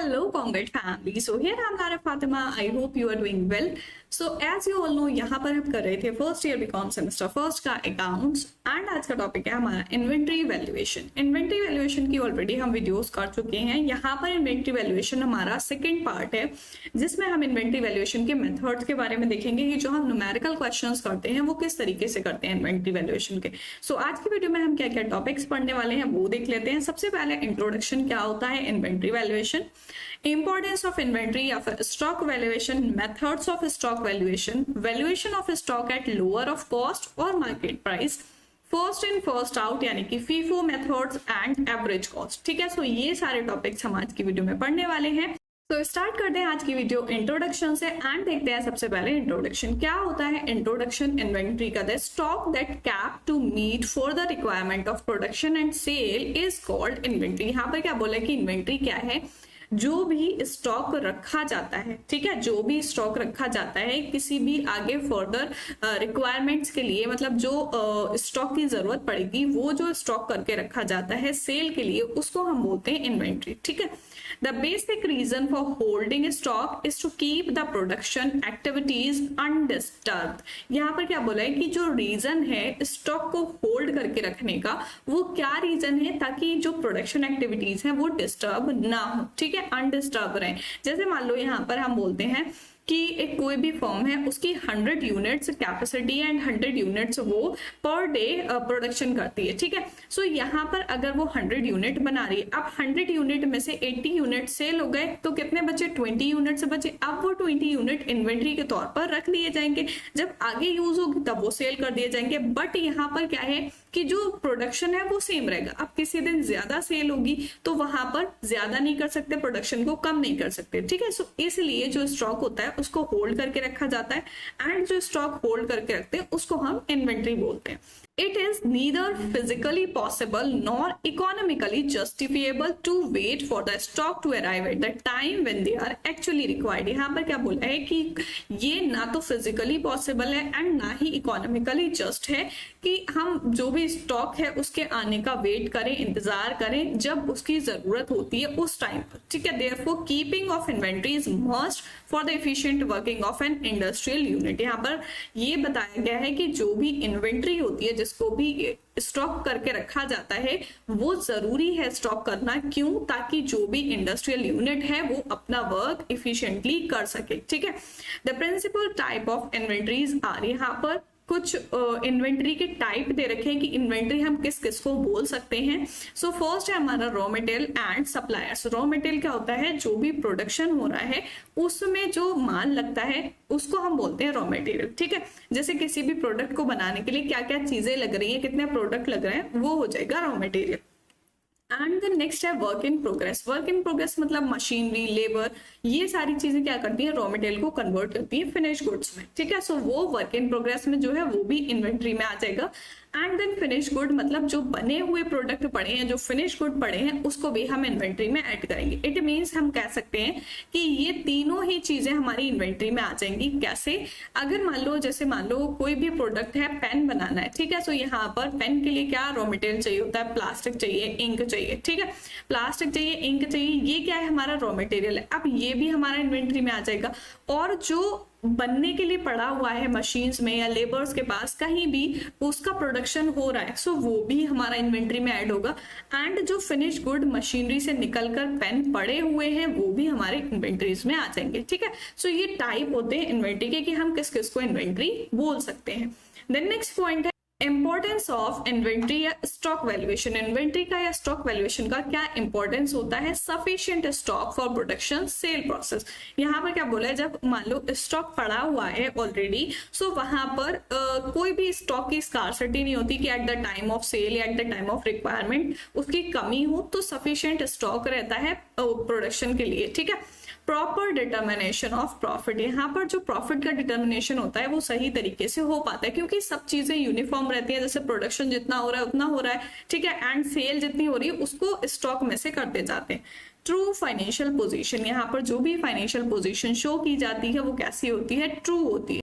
Hello, Congrat family. So here I'm Lara Fatima. I hope you are doing well. So as you all know, यहाँ पर हम कर रहे थे first year BCom semester first का accounts and आज का टॉपिक है हमारा इन्वेंट्री वैल्यूएशन। इन्वेंट्री वैल्यूएशन की ऑलरेडी हम वीडियोस कर चुके हैं। यहाँ पर इन्वेंट्री वैल्यूएशन हमारा सेकंड पार्ट है जिसमें हम इन्वेंट्री वैल्यूएशन के मेथड्स के बारे में देखेंगे कि जो हम न्यूमेरिकल क्वेश्चंस करते हैं वो किस तरीके से करते हैं इन्वेंट्री वैल्यूएशन के। सो आज की वीडियो में हम क्या क्या टॉपिक्स पढ़ने वाले हैं वो देख लेते हैं। सबसे पहले इंट्रोडक्शन क्या होता है inventory valuation, importance of inventory या फिर stock valuation, methods of stock valuation, valuation of stock at lower of cost और market price, first in first out यानी कि FIFO methods and average cost. ठीक है, सो ये सारे टॉपिक्स हम आज की वीडियो में पढ़ने वाले हैं। तो स्टार्ट करते हैं आज की वीडियो इंट्रोडक्शन से एंड देखते हैं सबसे पहले इंट्रोडक्शन क्या होता है। इंट्रोडक्शन इन्वेंट्री का the stock that cap to meet for the requirement of production and sale is called inventory. यहाँ पर क्या बोला है कि इन्वेंट्री क्या है, जो भी स्टॉक रखा जाता है, ठीक है, जो भी स्टॉक रखा जाता है किसी भी आगे फर्दर रिक्वायरमेंट्स के लिए, मतलब जो स्टॉक की जरूरत पड़ेगी वो जो स्टॉक करके रखा जाता है सेल के लिए, उसको हम बोलते हैं इन्वेंट्री। ठीक है, the basic reason for holding stock is to keep the production activities undisturbed. यहाँ पर क्या बोला है कि जो रीजन है स्टॉक को होल्ड करके रखने का वो क्या रीजन है, ताकि जो प्रोडक्शन एक्टिविटीज है वो डिस्टर्ब ना हो। ठीक है, अनडिस्टर्ब रहे। जैसे मान लो यहाँ पर हम बोलते हैं कि एक कोई भी फर्म है उसकी 100 यूनिट्स कैपेसिटी एंड 100 यूनिट्स वो पर डे प्रोडक्शन करती है। ठीक है, सो यहाँ पर अगर वो 100 यूनिट बना रही है, अब 100 यूनिट में से 80 यूनिट सेल हो गए तो कितने बचे, 20 यूनिट्स बचे। अब वो 20 यूनिट इन्वेंट्री के तौर पर रख लिए जाएंगे, जब आगे यूज होगी तब वो सेल कर दिए जाएंगे। बट यहाँ पर क्या है कि जो प्रोडक्शन है वो सेम रहेगा। अब किसी दिन ज्यादा सेल होगी तो वहां पर ज्यादा नहीं कर सकते, प्रोडक्शन को कम नहीं कर सकते। ठीक है, सो इसलिए जो स्टॉक होता है उसको होल्ड करके रखा जाता है एंड जो स्टॉक होल्ड करके रखते हैं उसको हम इन्वेंट्री बोलते हैं। It is neither physically possible nor economically justifiable to wait for the stock to arrive at the time when they are actually required। यहाँ पर क्या बोला है कि ये ना तो फिजिकली पॉसिबल है एंड ना ही इकोनॉमिकली जस्ट है कि हम जो भी स्टॉक है उसके आने का वेट करें, इंतजार करें जब उसकी जरूरत होती है उस टाइम पर। ठीक है, therefore keeping of inventory is must for the efficient working of an industrial unit. यहाँ पर ये बताया गया है कि जो भी इन्वेंट्री होती है, जिसको भी स्टॉक करके रखा जाता है, वो जरूरी है स्टॉक करना। क्यों? ताकि जो भी इंडस्ट्रियल यूनिट है वो अपना वर्क इफिशिएंटली कर सके। ठीक है, the principal type of inventories are, यहाँ पर कुछ इन्वेंट्री के टाइप दे रखे हैं कि इन्वेंट्री हम किस किस को बोल सकते हैं। सो फर्स्ट है हमारा raw material and suppliers. Raw material क्या होता है, जो भी प्रोडक्शन हो रहा है उसमें जो माल लगता है उसको हम बोलते हैं रॉ मटेरियल। ठीक है, जैसे किसी भी प्रोडक्ट को बनाने के लिए क्या क्या चीजें लग रही है, कितने प्रोडक्ट लग रहे हैं, वो हो जाएगा raw material. And the next है work in progress. Work in progress मतलब मशीनरी, लेबर, ये सारी चीजें क्या करती है, रॉ मटेरियल को कन्वर्ट करती है फिनिश गुड्स में। ठीक है, सो वो वर्क इन प्रोग्रेस में जो है वो भी इन्वेंट्री में आ जाएगा। एंड देन फिनिश गुड मतलब जो बने हुए प्रोडक्ट पड़े हैं, जो फिनिश गुड पड़े हैं, उसको भी हम इन्वेंट्री में ऐड करेंगे। इट मीन्स हम कह सकते हैं कि ये तीनों ही चीजें हमारी इन्वेंट्री में आ जाएंगी। कैसे? अगर मान लो, जैसे मान लो कोई भी प्रोडक्ट है, पेन बनाना है, ठीक है, सो यहाँ पर पेन के लिए क्या रॉ मटेरियल चाहिए होता है, प्लास्टिक चाहिए, इंक चाहिए। ठीक है, प्लास्टिक चाहिए, इंक चाहिए, ये क्या है, हमारा रॉ मटेरियल है। अब ये भी हमारा इन्वेंट्री में आ जाएगा। और जो बनने के लिए पड़ा हुआ है मशीन्स में या लेबर्स के पास कहीं भी उसका प्रोडक्शन हो रहा है, सो वो भी हमारा इन्वेंट्री में ऐड होगा। एंड जो फिनिश गुड मशीनरी से निकलकर पेन पड़े हुए हैं वो भी हमारे इन्वेंट्रीज में आ जाएंगे। ठीक है, सो ये टाइप होते हैं इन्वेंट्री के कि हम किस किस को इन्वेंट्री बोल सकते हैं। देन नेक्स्ट पॉइंट है इंपॉर्टेंस ऑफ इन्वेंट्री या स्टॉक वैल्यूएशन। इन्वेंट्री का या स्टॉक वैल्यूएशन का क्या इंपॉर्टेंस होता है, sufficient stock for production sale process. यहाँ पर क्या बोला है, जब मान लो स्टॉक पड़ा हुआ है ऑलरेडी, सो वहां पर कोई भी स्टॉक की स्कार्सिटी नहीं होती कि at the time of sale या at the time of requirement उसकी कमी हो, तो सफिशिएंट स्टॉक रहता है प्रोडक्शन के लिए। ठीक है, प्रॉपर डिटर्मिनेशन ऑफ प्रॉफिट। यहाँ पर जो प्रॉफिट का डिटर्मिनेशन होता है वो सही तरीके से हो पाता है क्योंकि सब चीजें यूनिफॉर्म रहती है। जैसे प्रोडक्शन जितना हो रहा है उतना हो रहा है, ठीक है, एंड सेल जितनी हो रही है उसको स्टॉक में से करते जाते हैं। ट्रू फाइनेंशियल पोजीशन, यहाँ पर जो भी फाइनेंशियल पोजीशन शो की जाती है वो कैसी होती है, ट्रू होती है।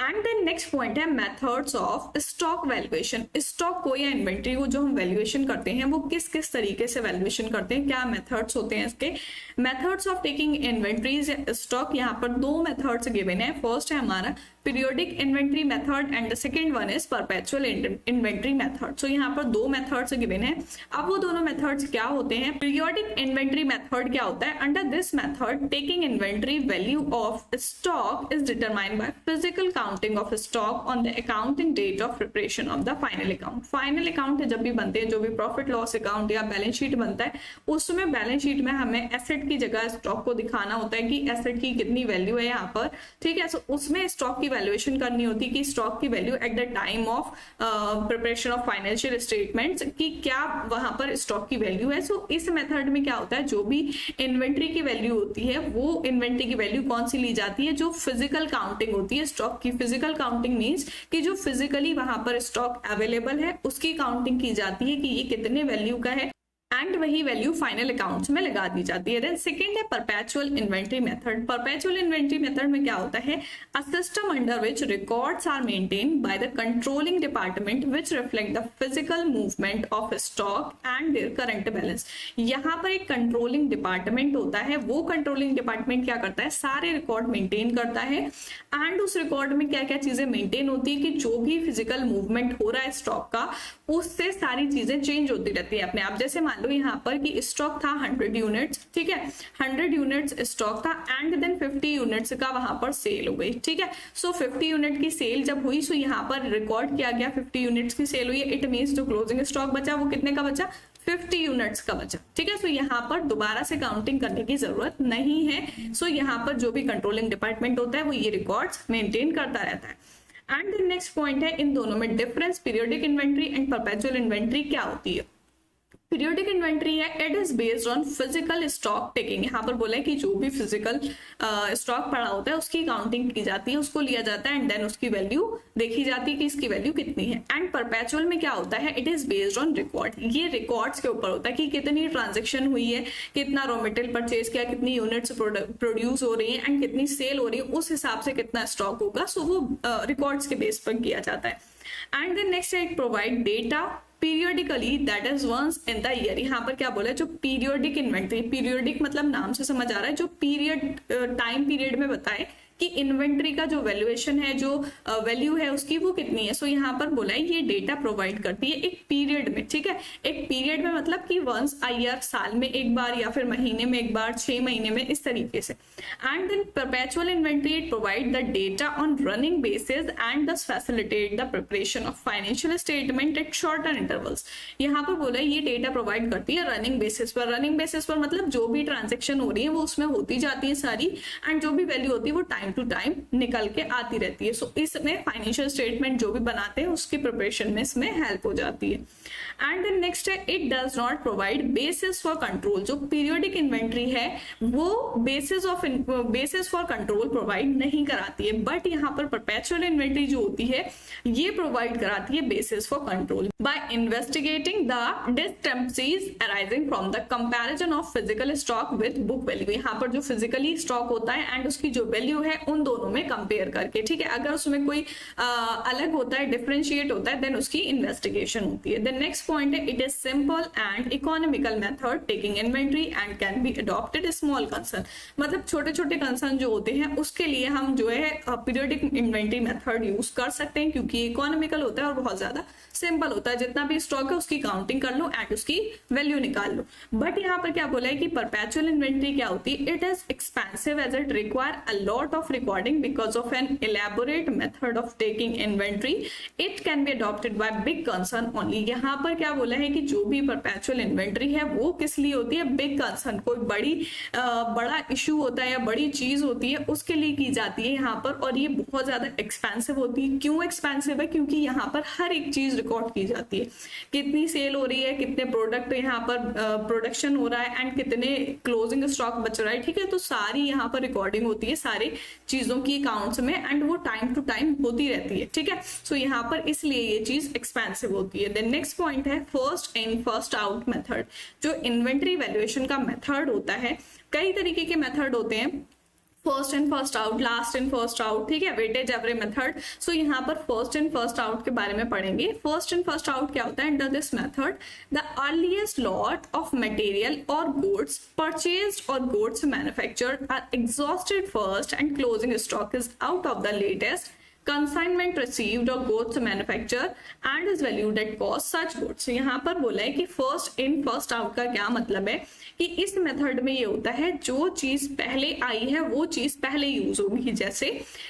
एंड देन नेक्स्ट पॉइंट है methods of stock valuation. Stock को या इन्वेंट्री को जो हम वैल्यूएशन करते हैं वो किस किस तरीके से वैल्यूएशन करते हैं, क्या मेथड्स होते हैं इसके। Methods of taking inventories stock, यहाँ पर दो मेथड्स गिवन है। फर्स्ट है हमारा periodic inventory method and the second one is perpetual inventory method. So यहाँ पर दो मेथड्स गिवन है। अब वो दोनों मेथड्स क्या होते हैं। पीरियोडिक इन्वेंट्री मेथड क्या होता है, under this method taking inventory value of stock is determined by physical counting of stock on the accounting date of preparation of the final account. Final account जब भी बनते हैं, जो भी प्रॉफिट लॉस अकाउंट या बैलेंस शीट बनता है, उसमें बैलेंस शीट में हमें एसेट की जगह स्टॉक को दिखाना होता है कि एसेट की कितनी वैल्यू है यहाँ पर, ठीक है। सो उसमें स्टॉक की वैल्यूएशन करनी होती है कि स्टॉक की value eight the time of preparation of financial statements की क्या वहां पर स्टॉक की वैल्यू है। सो इस मेथड में क्या होता है, जो भी इन्वेंट्री की वैल्यू होती है वो इन्वेंट्री की वैल्यू कौन सी ली जाती है, जो फिजिकल काउंटिंग होती है स्टॉक की। फिजिकल काउंटिंग मींस कि जो फिजिकली वहां पर स्टॉक अवेलेबल है उसकी काउंटिंग की जाती है कि ये कितने वैल्यू का है, एंड वही वैल्यू फाइनल अकाउंट्स में लगा दी जाती है। देन सेकंड है perpetual inventory method. Perpetual inventory method में क्या होता है, a system under which records are maintained by the controlling department which reflect the physical movement of stock and their current balance. यहाँ पर एक कंट्रोलिंग डिपार्टमेंट होता है, वो कंट्रोलिंग डिपार्टमेंट क्या करता है, सारे रिकॉर्ड मेंटेन करता है। एंड उस रिकॉर्ड में क्या क्या चीजें मेंटेन होती है कि जो भी फिजिकल मूवमेंट हो रहा है स्टॉक का, उससे सारी चीजें चेंज होती रहती है अपने आप। जैसे मान लो यहाँ पर कि स्टॉक था 100 यूनिट्स, ठीक है, 100 यूनिट्स स्टॉक था एंड देन 50 यूनिट्स का वहां पर सेल हो गई, ठीक है। सो 50 यूनिट की सेल जब हुई, सो यहाँ पर रिकॉर्ड किया गया 50 यूनिट्स की सेल हुई है। इट मीन्स जो क्लोजिंग स्टॉक बचा वो कितने का बचा, 50 यूनिट्स का बचा, ठीक है। सो यहाँ पर दोबारा से काउंटिंग करने की जरूरत नहीं है। सो यहाँ पर जो भी कंट्रोलिंग डिपार्टमेंट होता है वो ये रिकॉर्ड्स मेंटेन करता रहता है। एंड नेक्स्ट पॉइंट है इन दोनों में difference, periodic inventory and perpetual inventory क्या होती है। पीरियोडिक इन्वेंट्री है, it is based on physical stock taking. यहाँ पर बोला है कि जो भी फिजिकल स्टॉक पड़ा होता है उसकी काउंटिंग की जाती है, उसको लिया जाता है एंड देन उसकी वैल्यू देखी जाती है कि इसकी वैल्यू कितनी है। एंड परपेचुअल में क्या होता है, it is based on record. ये रिकॉर्ड्स के ऊपर होता है कि कितनी ट्रांजेक्शन हुई है, कितना रॉ मटेरियल परचेज किया, कितनी यूनिट्स प्रोड्यूस हो रही है एंड कितनी सेल हो रही है, उस हिसाब से कितना स्टॉक होगा। सो वो रिकॉर्ड्स के बेस पर किया जाता है। एंड देन नेक्स्ट है, it provide data periodically that is once in the year. यहाँ पर क्या बोला है, जो पीरियोडिक इन्वेंट्री, पीरियोडिक मतलब नाम से समझ आ रहा है, जो पीरियड टाइम पीरियड में बताए कि इन्वेंट्री का जो वैल्यूएशन है, जो वैल्यू है उसकी वो कितनी है। सो यहाँ पर बोला है ये डेटा प्रोवाइड करती है एक पीरियड में, ठीक है। एक पीरियड में मतलब कि वंस अ ईयर, साल में एक बार या फिर महीने में एक बार, 6 महीने में, इस तरीके से। And then perpetual inventory it provide the data on running basis and thus facilitate the preparation of financial statement at shorter intervals. यहाँ पर बोला है ये डेटा प्रोवाइड करती है रनिंग बेसिस पर। रनिंग बेसिस पर मतलब जो भी ट्रांजेक्शन हो रही है वो उसमें होती जाती है सारी, एंड जो भी वैल्यू होती है वो टाइम टू टाइम निकल के आती रहती है। सो इसमें फाइनेंशियल स्टेटमेंट जो भी बनाते हैं उसकी प्रिपरेशन में इसमें हेल्प हो जाती है। एंड देन नेक्स्ट है, it does not provide basis for control. जो पीरियोडिक इन्वेंट्री है वो बेसिस फॉर कंट्रोल प्रोवाइड नहीं कराती है, बट यहाँ पर परपेचुअल इन्वेंट्री जो होती है ये प्रोवाइड कराती है basis for control by investigating the discrepancies arising from the comparison of physical stock with book value. यहाँ पर जो फिजिकली स्टॉक होता है एंड उसकी जो वैल्यू है उन दोनों में कंपेयर करके, ठीक है। अगर उसमें कोई अलग होता है, डिफरेंशिएट होता है, देन उसकी इन्वेस्टिगेशन होती है। देन नेक्स्ट पॉइंट है, it is simple and economical method taking inventory and can be adopted small concern. मतलब छोटे छोटे कंसर्न जो होते हैं उसके लिए हम जो है पीरियोडिक इन्वेंट्री मेथड यूज कर सकते हैं, क्योंकि इकोनॉमिकल होता है और बहुत ज्यादा सिंपल होता है। जितना भी स्टॉक है उसकी काउंटिंग कर लो एंड उसकी वैल्यू निकाल लो। बट यहाँ पर क्या बोला है कि परपेचुअल इन्वेंट्री क्या होती है, it is expensive as it require a lot of recording because of an elaborate method of taking inventory. It can be adopted by big concern only. यहाँ पर क्या बोला है कि जो भी perpetual inventory है वो किस लिए होती है, big concern, कोई बड़ा इशू होता है या बड़ी चीज होती है उसके लिए की जाती है यहाँ पर। और ये बहुत ज्यादा एक्सपेंसिव होती है। क्यों एक्सपेंसिव है, क्योंकि यहाँ पर हर एक चीज रिकॉर्ड की जाती है, कितनी सेल हो रही है, कितने प्रोडक्ट यहाँ पर प्रोडक्शन हो रहा है एंड कितने क्लोजिंग स्टॉक बच रहा है, ठीक है। तो सारी यहाँ पर रिकॉर्डिंग होती है सारी चीजों की अकाउंट्स में एंड वो टाइम टू टाइम होती रहती है, ठीक है। सो यहाँ पर इसलिए ये चीज एक्सपेंसिव होती है। देन नेक्स्ट पॉइंट है first in first out method. जो इन्वेंट्री वैल्यूएशन का मेथड होता है, कई तरीके के मेथड होते हैं। First in first out, last in first out, ठीक है, वेटेज एवरेज मेथड। सो यहाँ पर फर्स्ट इन फर्स्ट आउट के बारे में पढ़ेंगे। फर्स्ट इन फर्स्ट आउट क्या होता है? Under this method the earliest lot of material और गुड्स परचेज्ड और goods manufactured are exhausted first and closing stock is out of the latest consignment received और goods manufacture and is valued at cost such goods. यहाँ पर बोला है कि first in first out का क्या मतलब है कि इस मेथड में ये होता है जो चीज पहले आई है वो चीज पहले यूज होगी। जैसे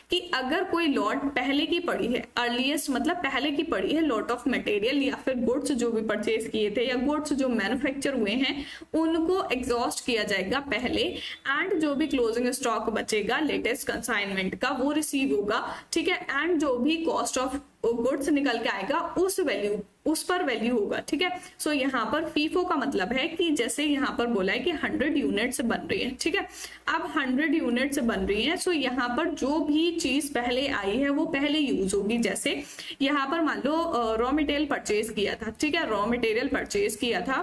कि अगर कोई लॉट पहले की पड़ी है, अर्लीस्ट मतलब पहले की पड़ी है लॉट ऑफ मटेरियल या फिर गुड्स जो भी परचेज किए थे या गुड्स जो मैन्युफैक्चर हुए हैं उनको एग्जॉस्ट किया जाएगा पहले, एंड जो भी क्लोजिंग स्टॉक बचेगा लेटेस्ट कंसाइनमेंट का वो रिसीव होगा, ठीक है, एंड जो भी कॉस्ट ऑफ गुड्स निकल के आएगा उस पर वैल्यू होगा, ठीक है। सो यहाँ पर फीफो का मतलब है कि जैसे यहाँ पर बोला है कि 100 यूनिट्स बन रही है, ठीक है, अब 100 यूनिट्स बन रही है। सो यहाँ पर जो भी चीज पहले आई है वो पहले यूज होगी। जैसे यहाँ पर मान लो रॉ मटेरियल परचेज किया था, ठीक है, रॉ मटेरियल परचेज किया था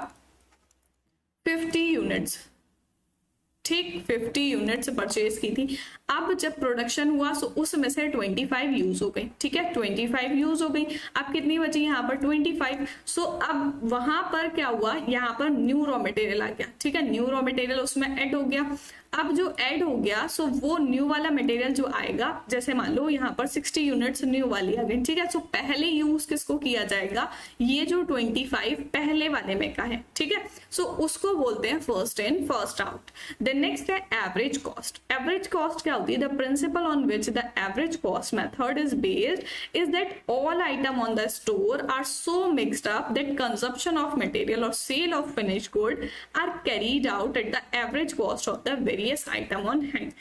50 यूनिट्स, ठीक, 50 यूनिट्स परचेज की थी। अब जब प्रोडक्शन हुआ सो उसमें से 25 यूज हो गई, ठीक है, 25 यूज हो गई। अब कितनी बची? यहाँ पर 25। सो अब वहां पर क्या हुआ? यहाँ पर न्यू रॉ मटेरियल आ गया, ठीक है, न्यू रॉ मटेरियल उसमें ऐड हो गया। अब जो ऐड हो गया सो वो न्यू वाला मटेरियल जो आएगा, जैसे मान लो यहाँ पर 60 यूनिट्स न्यू वाली आ गई, ठीक है। सो पहले यूज किसको किया जाएगा? ये जो 25 पहले वाले में का है, ठीक है, सो उसको बोलते हैं first in first out. Then next है एवरेज कॉस्ट। एवरेज कॉस्ट क्या होती है? The principle on which the average cost method is based is that all item on the store are so mixed up that consumption of material और sale of finished good are carried out at the average cost of the various item on hand.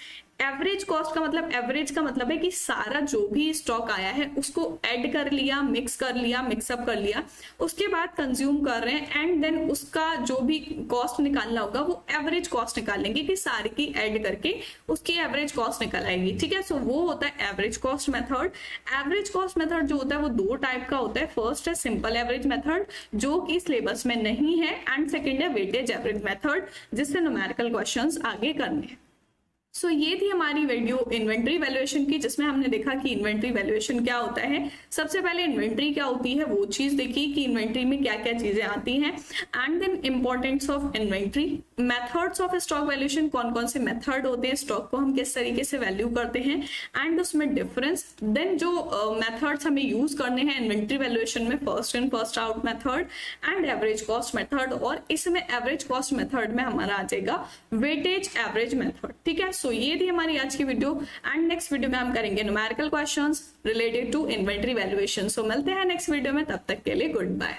Average cost का मतलब, average का मतलब है कि सारा जो भी स्टॉक आया है उसको ऐड कर लिया, मिक्स कर लिया, मिक्सअप कर लिया, उसके बाद कंज्यूम कर रहे हैं, एंड देन उसका जो भी कॉस्ट निकालना होगा वो एवरेज कॉस्ट निकालेंगे कि सारी की ऐड करके उसकी एवरेज कॉस्ट निकल आएगी, ठीक है। सो वो होता है average cost method. Average cost method जो होता है वो दो टाइप का होता है। फर्स्ट है सिंपल एवरेज मेथड जो कि सिलेबस में नहीं है, एंड सेकेंड है वेटेज एवरेज मेथड जिससे न्यूमेरिकल क्वेश्चंस आगे करने हैं। सो ये थी हमारी वीडियो इन्वेंट्री वैल्यूएशन की, जिसमें हमने देखा कि इन्वेंट्री वैल्यूएशन क्या होता है। सबसे पहले इन्वेंट्री क्या होती है वो चीज देखी कि इन्वेंट्री में क्या क्या चीजें आती हैं, and then importance of inventory, methods of stock valuation, कौन कौन से मेथड होते हैं, स्टॉक को हम किस तरीके से वैल्यू करते हैं, एंड उसमें डिफरेंस। देन जो मेथड्स हमें यूज करने हैं इन्वेंट्री वैल्यूएशन में, first in first out method and average cost method, और इसमें एवरेज कॉस्ट मेथड में हमारा आ जाएगा वेटेज एवरेज मेथड, ठीक है। सो ये थी हमारी आज की वीडियो, एंड नेक्स्ट वीडियो में हम करेंगे numerical questions related to inventory valuation. So मिलते हैं नेक्स्ट वीडियो में, तब तक के लिए गुड बाय।